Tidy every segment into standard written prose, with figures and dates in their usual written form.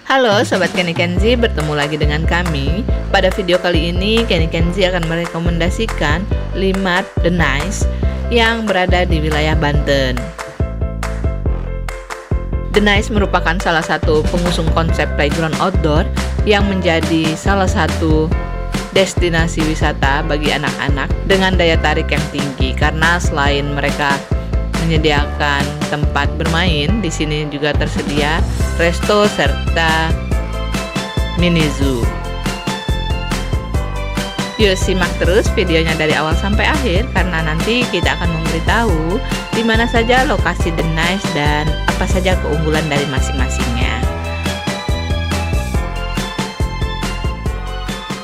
Halo Sobat Kenny Kenzi, bertemu lagi dengan kami. Pada video kali ini, Kenny Kenzi akan merekomendasikan Limat The Nice yang berada di wilayah Banten. The Nice merupakan salah satu pengusung konsep playground outdoor yang menjadi salah satu destinasi wisata bagi anak-anak dengan daya tarik yang tinggi, karena selain mereka menyediakan tempat bermain, di sini juga tersedia resto serta mini zoo. Yuk simak terus videonya dari awal sampai akhir, karena nanti kita akan memberitahu di mana saja lokasi The Nice dan apa saja keunggulan dari masing-masingnya.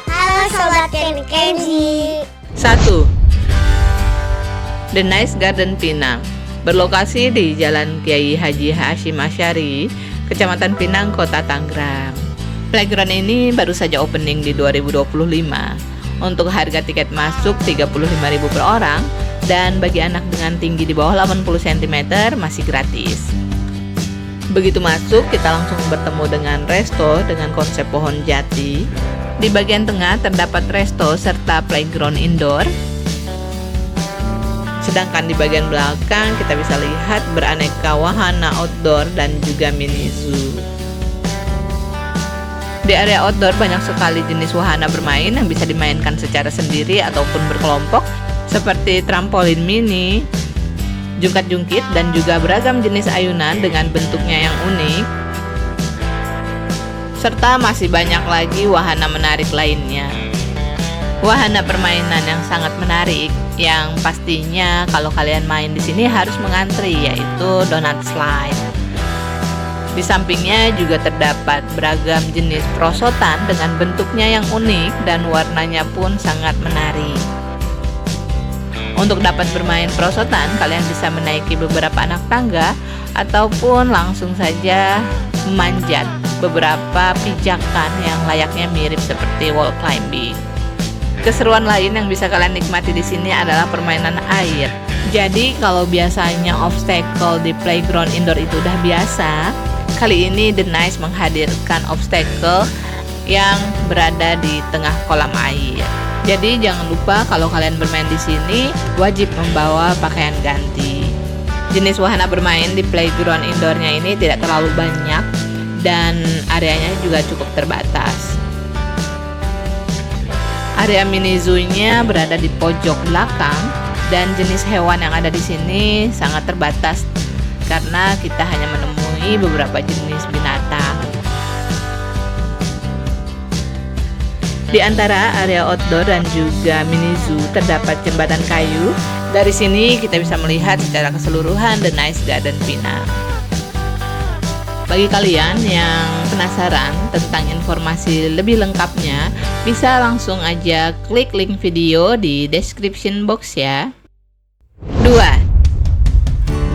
Halo Sobat Kenny Kenzi. 1. The Nice Garden Pinang berlokasi di Jalan Kiai Haji Hasyim Asy'ari, Kecamatan Pinang, Kota Tangerang. Playground ini baru saja opening di 2025. Untuk harga tiket masuk 35.000 per orang, dan bagi anak dengan tinggi di bawah 80 cm masih gratis. Begitu masuk, kita langsung bertemu dengan resto dengan konsep pohon jati. Di bagian tengah terdapat resto serta playground indoor. Sedangkan di bagian belakang kita bisa lihat beraneka wahana outdoor dan juga mini zoo. Di area outdoor banyak sekali jenis wahana bermain yang bisa dimainkan secara sendiri ataupun berkelompok, seperti trampolin mini, jungkat-jungkit, dan juga beragam jenis ayunan dengan bentuknya yang unik. Serta masih banyak lagi wahana menarik lainnya. Wahana permainan yang sangat menarik yang pastinya kalau kalian main di sini harus mengantri, yaitu donut slide. Di sampingnya juga terdapat beragam jenis perosotan dengan bentuknya yang unik dan warnanya pun sangat menarik. Untuk dapat bermain perosotan, kalian bisa menaiki beberapa anak tangga ataupun langsung saja memanjat beberapa pijakan yang layaknya mirip seperti wall climbing. Keseruan lain yang bisa kalian nikmati di sini adalah permainan air. Jadi kalau biasanya obstacle di playground indoor itu udah biasa, kali ini The Nice menghadirkan obstacle yang berada di tengah kolam air. Jadi jangan lupa kalau kalian bermain di sini wajib membawa pakaian ganti. Jenis wahana bermain di playground indoornya ini tidak terlalu banyak dan areanya juga cukup terbatas. Area mini zoo-nya berada di pojok belakang dan jenis hewan yang ada di sini sangat terbatas karena kita hanya menemui beberapa jenis binatang. Di antara area outdoor dan juga mini zoo terdapat jembatan kayu. Dari sini kita bisa melihat secara keseluruhan The Nice Garden Pinang. Bagi kalian yang penasaran tentang informasi lebih lengkapnya, bisa langsung aja klik link video di description box ya. 2.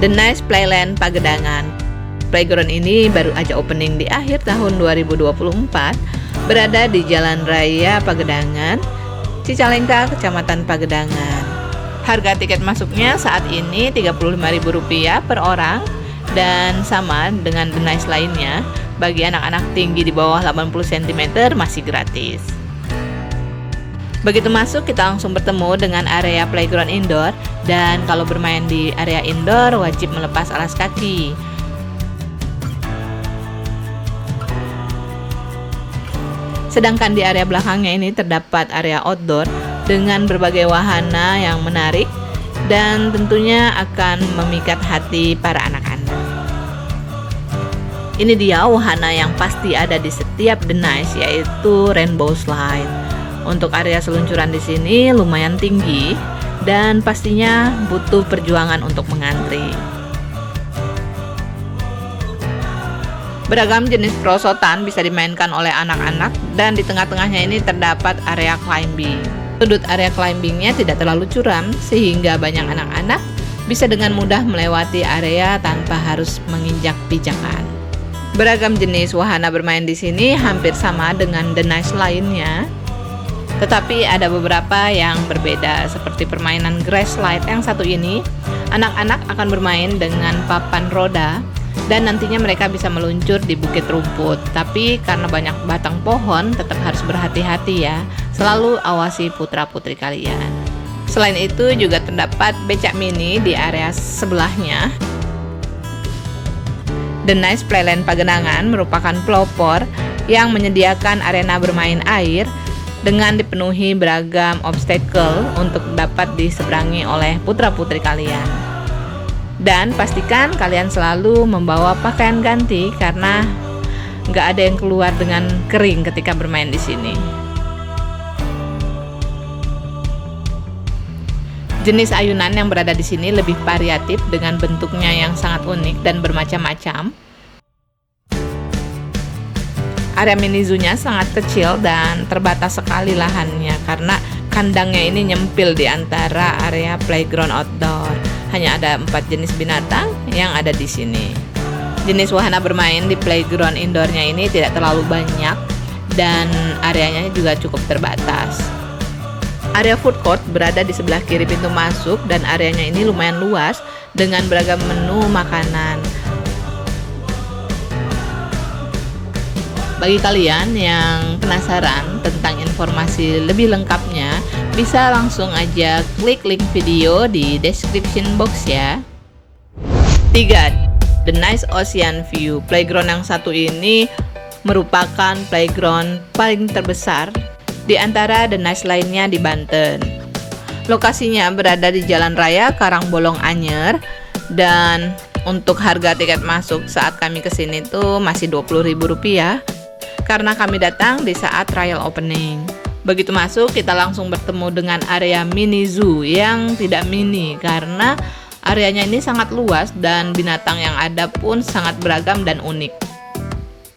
The Nice Playland Pagedangan. Playground ini baru aja opening di akhir tahun 2024, berada di Jalan Raya Pagedangan, Cicalengka, Kecamatan Pagedangan. Harga tiket masuknya saat ini Rp35.000 per orang, dan sama dengan The Nice lainnya, bagi anak-anak tinggi di bawah 80 cm masih gratis. Begitu masuk, kita langsung bertemu dengan area playground indoor, dan kalau bermain di area indoor wajib melepas alas kaki. Sedangkan di area belakangnya ini terdapat area outdoor dengan berbagai wahana yang menarik dan tentunya akan memikat hati para anak-anak. Ini dia wahana yang pasti ada di setiap The Nice, yaitu rainbow slide. Untuk area seluncuran di sini lumayan tinggi dan pastinya butuh perjuangan untuk mengantri. Beragam jenis perosotan bisa dimainkan oleh anak-anak, dan di tengah-tengahnya ini terdapat area climbing. Sudut area climbingnya tidak terlalu curam sehingga banyak anak-anak bisa dengan mudah melewati area tanpa harus menginjak pijakan. Beragam jenis wahana bermain di sini hampir sama dengan The Nice lainnya, tetapi ada beberapa yang berbeda, seperti permainan grass slide yang satu ini. Anak-anak akan bermain dengan papan roda dan nantinya mereka bisa meluncur di bukit rumput. Tapi karena banyak batang pohon, tetap harus berhati-hati ya. Selalu awasi putra-putri kalian. Selain itu juga terdapat becak mini di area sebelahnya. The Nice Playland Pagenangan merupakan pelopor yang menyediakan arena bermain air dengan dipenuhi beragam obstacle untuk dapat diseberangi oleh putra-putri kalian. Dan pastikan kalian selalu membawa pakaian ganti karena nggak ada yang keluar dengan kering ketika bermain di sini. Jenis ayunan yang berada di sini lebih variatif dengan bentuknya yang sangat unik dan bermacam-macam. Area mini zoo-nya sangat kecil dan terbatas sekali lahannya karena kandangnya ini nyempil di antara area playground outdoor. Hanya ada 4 jenis binatang yang ada di sini. Jenis wahana bermain di playground indoornya ini tidak terlalu banyak dan areanya juga cukup terbatas. Area food court berada di sebelah kiri pintu masuk dan areanya ini lumayan luas dengan beragam menu makanan. Bagi kalian yang penasaran tentang informasi lebih lengkapnya, bisa langsung aja klik link video di description box ya. 3. The Nice Ocean View. Playground yang satu ini merupakan playground paling terbesar di antara The Nice lainnya di Banten. Lokasinya berada di Jalan Raya Karangbolong Anyer dan untuk harga tiket masuk saat kami kesini tuh masih Rp20.000 karena kami datang di saat trial opening. Begitu masuk, kita langsung bertemu dengan area mini zoo yang tidak mini karena areanya ini sangat luas dan binatang yang ada pun sangat beragam dan unik.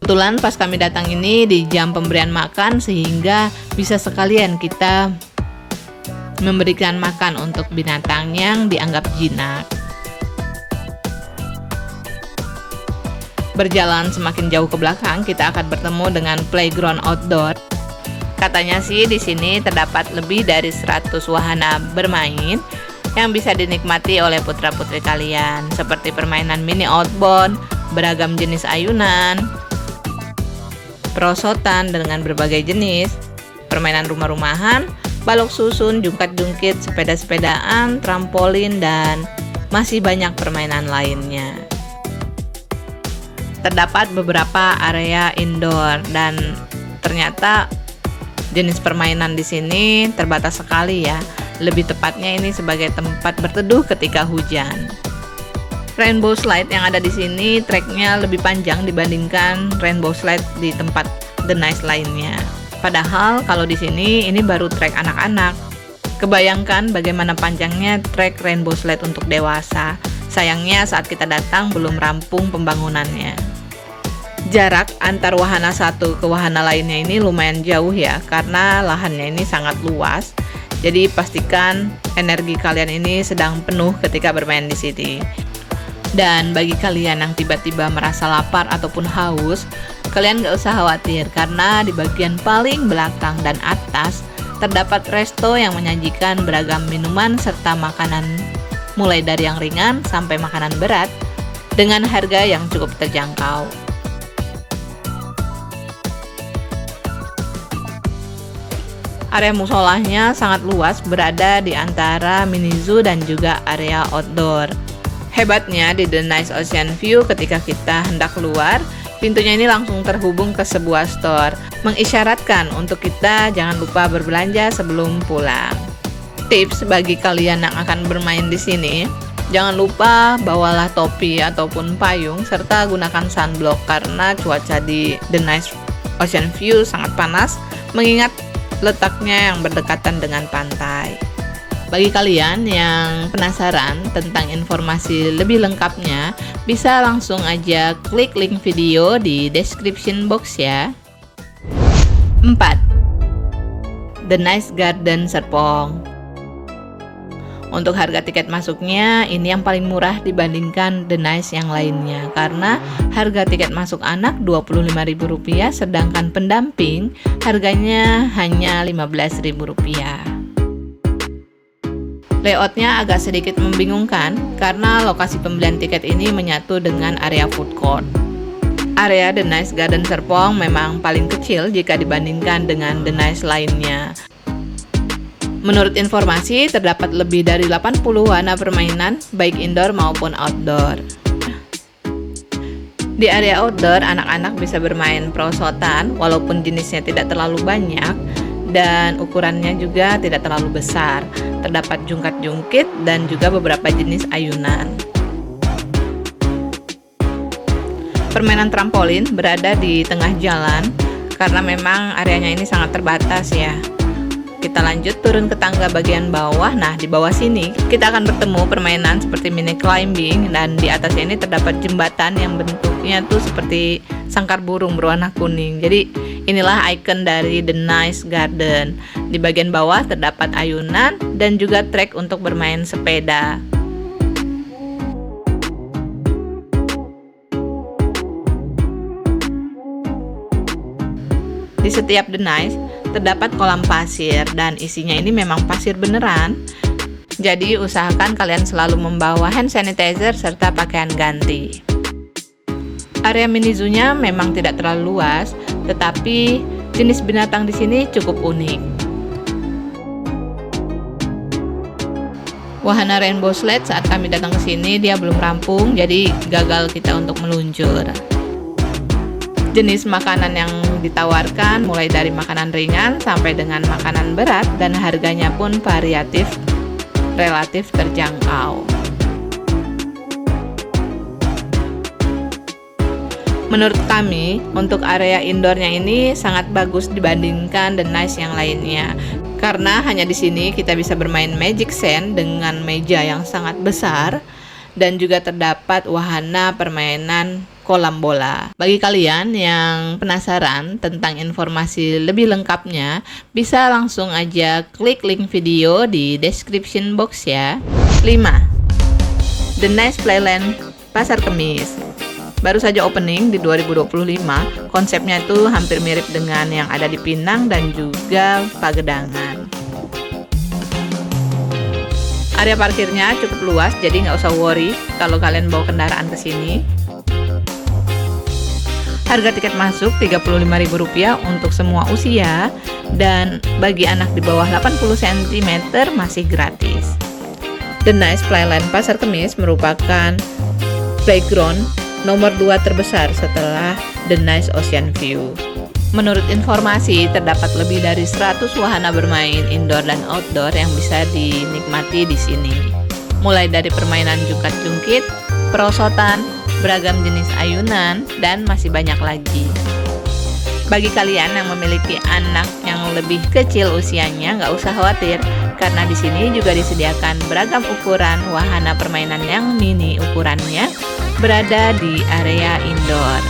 Kebetulan pas kami datang ini di jam pemberian makan sehingga bisa sekalian kita memberikan makan untuk binatang yang dianggap jinak. Berjalan semakin jauh ke belakang, kita akan bertemu dengan playground outdoor. Katanya sih di sini terdapat lebih dari 100 wahana bermain yang bisa dinikmati oleh putra-putri kalian, seperti permainan mini outbound, beragam jenis ayunan, perosotan dengan berbagai jenis, permainan rumah-rumahan, balok susun, jungkat-jungkit, sepeda-sepedaan, trampolin, dan masih banyak permainan lainnya. Terdapat beberapa area indoor dan ternyata jenis permainan di sini terbatas sekali ya. Lebih tepatnya ini sebagai tempat berteduh ketika hujan. Rainbow Slide yang ada di sini treknya lebih panjang dibandingkan Rainbow Slide di tempat The Nice lainnya. Padahal kalau di sini ini baru trek anak-anak. Kebayangkan bagaimana panjangnya trek Rainbow Slide untuk dewasa. Sayangnya saat kita datang belum rampung pembangunannya. Jarak antar wahana satu ke wahana lainnya ini lumayan jauh ya, karena lahannya ini sangat luas. Jadi pastikan energi kalian ini sedang penuh ketika bermain di sini. Dan bagi kalian yang tiba-tiba merasa lapar ataupun haus, kalian gak usah khawatir karena di bagian paling belakang dan atas terdapat resto yang menyajikan beragam minuman serta makanan mulai dari yang ringan sampai makanan berat dengan harga yang cukup terjangkau. Area musolahnya sangat luas, berada di antara mini zoo dan juga area outdoor. Hebatnya di The Nice Ocean View, ketika kita hendak keluar, pintunya ini langsung terhubung ke sebuah store, mengisyaratkan untuk kita jangan lupa berbelanja sebelum pulang. Tips bagi kalian yang akan bermain di sini, jangan lupa bawalah topi ataupun payung serta gunakan sunblock karena cuaca di The Nice Ocean View sangat panas, mengingat letaknya yang berdekatan dengan pantai. Bagi kalian yang penasaran tentang informasi lebih lengkapnya, bisa langsung aja klik link video di description box ya. 4. The Nice Garden Serpong. Untuk harga tiket masuknya, ini yang paling murah dibandingkan The Nice yang lainnya. Karena harga tiket masuk anak Rp25.000, sedangkan pendamping harganya hanya Rp15.000. Layoutnya agak sedikit membingungkan karena lokasi pembelian tiket ini menyatu dengan area food court. Area The Nice Garden Serpong memang paling kecil jika dibandingkan dengan The Nice lainnya. Menurut informasi, terdapat lebih dari 80 wahana permainan, baik indoor maupun outdoor. Di area outdoor, anak-anak bisa bermain perosotan walaupun jenisnya tidak terlalu banyak dan ukurannya juga tidak terlalu besar. Terdapat jungkat-jungkit dan juga beberapa jenis ayunan. Permainan trampolin berada di tengah jalan karena memang areanya ini sangat terbatas ya. Kita lanjut turun ke tangga bagian bawah. Nah, di bawah sini kita akan bertemu permainan seperti mini climbing, dan di atasnya ini terdapat jembatan yang bentuknya tuh seperti sangkar burung berwarna kuning. Jadi inilah ikon dari The Nice Garden. Di bagian bawah terdapat ayunan dan juga trek untuk bermain sepeda. Di setiap The Nice terdapat kolam pasir dan isinya ini memang pasir beneran. Jadi usahakan kalian selalu membawa hand sanitizer serta pakaian ganti. Area mini zoo-nya memang tidak terlalu luas, tetapi jenis binatang di sini cukup unik. Wahana Rainbow Sled saat kami datang ke sini dia belum rampung, jadi gagal kita untuk meluncur. Jenis makanan yang ditawarkan mulai dari makanan ringan sampai dengan makanan berat, dan harganya pun variatif, relatif terjangkau. Menurut kami, untuk area indoornya ini sangat bagus dibandingkan The Nice yang lainnya. Karena hanya di sini kita bisa bermain Magic Sand dengan meja yang sangat besar, dan juga terdapat wahana permainan kolam bola. Bagi kalian yang penasaran tentang informasi lebih lengkapnya, bisa langsung aja klik link video di description box ya. 5. The Nice Playland Pasar Kemis. Baru saja opening di 2025, konsepnya itu hampir mirip dengan yang ada di Pinang dan juga Pagedangan. Area parkirnya cukup luas, jadi nggak usah worry kalau kalian bawa kendaraan ke sini. Harga tiket masuk Rp35.000 untuk semua usia, dan bagi anak di bawah 80 cm masih gratis. The Nice Playland Pasar Kemis merupakan playground nomor 2 terbesar setelah The Nice Ocean View. Menurut informasi, terdapat lebih dari 100 wahana bermain indoor dan outdoor yang bisa dinikmati di sini. Mulai dari permainan jungkat-jungkit, perosotan, beragam jenis ayunan, dan masih banyak lagi. Bagi kalian yang memiliki anak yang lebih kecil usianya, nggak usah khawatir, karena di sini juga disediakan beragam ukuran wahana permainan yang mini ukurannya berada di area indoor.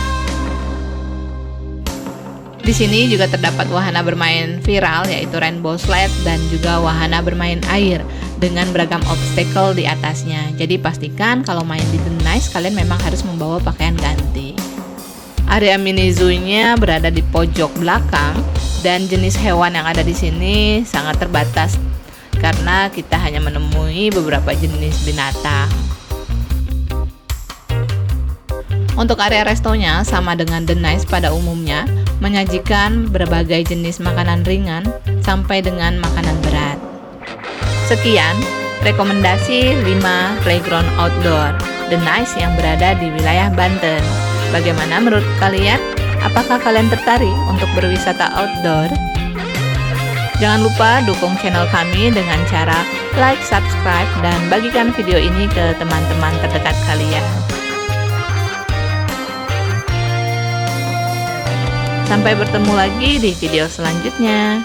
Di sini juga terdapat wahana bermain viral yaitu Rainbow Sled dan juga wahana bermain air dengan beragam obstacle di atasnya. Jadi pastikan kalau main di The Nice kalian memang harus membawa pakaian ganti. Area mini zoo-nya berada di pojok belakang dan jenis hewan yang ada di sini sangat terbatas karena kita hanya menemui beberapa jenis binatang. Untuk area restonya sama dengan The Nice pada umumnya, menyajikan berbagai jenis makanan ringan sampai dengan makanan berat. Sekian rekomendasi 5 playground outdoor The Nice yang berada di wilayah Banten. Bagaimana menurut kalian? Apakah kalian tertarik untuk berwisata outdoor? Jangan lupa dukung channel kami dengan cara like, subscribe, dan bagikan video ini ke teman-teman terdekat kalian. Sampai bertemu lagi di video selanjutnya.